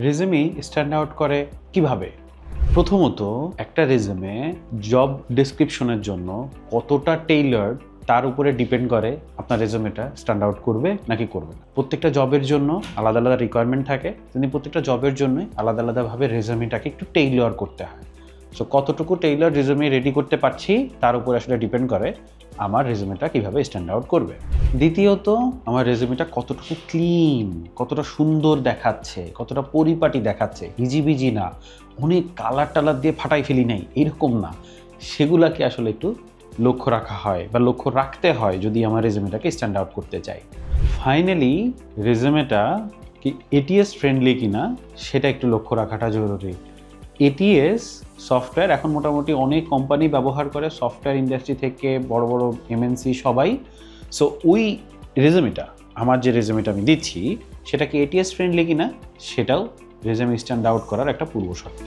Resume stand out করে কিভাবে? প্রথমত একটা রেজুমে জব ডেসক্রিপশনের জন্য কতটা টেইলার্ড তার উপরে ডিপেন্ড করে আপনার রেজুমেটা স্ট্যান্ড আউট করবে নাকি করবে না। প্রত্যেকটা জবের জন্য আলাদা আলাদা রিকোয়ারমেন্ট থাকে, কিন্তু প্রত্যেকটা জবের জন্যই আলাদা আলাদাভাবে রেজুমেটাকে একটু টেইলার করতে হয়। সো কতটুকু টেইলার রেজুমে রেডি করতে পারছি তার উপর আসলে ডিপেন্ড করে আমার রেজুমেটা কিভাবে স্ট্যান্ড আউট করবে। দ্বিতীয়ত, আমার রেজুমেটা কতটুকু ক্লিন, কতটা সুন্দর দেখাচ্ছে, কতটা পরিপাটি দেখাচ্ছে, হিজিবিজি না, অনেক কালার টালার দিয়ে ফাটাই ফেলি নাই এরকম না, সেগুলাকে আসলে একটু লক্ষ্য রাখা হয় বা লক্ষ্য রাখতে হয় যদি আমার রেজুমেটাকে স্ট্যান্ড আউট করতে চাই। ফাইনালি রেজুমেটা কি এটিএস ফ্রেন্ডলি কিনা সেটা একটু লক্ষ্য রাখাটা জরুরি। এটিএস সফটওয়্যার এখন মোটামুটি অনেক কোম্পানি ব্যবহার করে, সফটওয়্যার ইন্ডাস্ট্রি থেকে বড় বড় এমএনসি সবাই। সো ওই রেজুমেটা, আমার যে রেজুমেটা আমি দিচ্ছি সেটা কি এটিএস ফ্রেন্ডলি কিনা সেটাও রেজুমে স্ট্যান্ড আউট করার একটা পূর্ব শর্ত।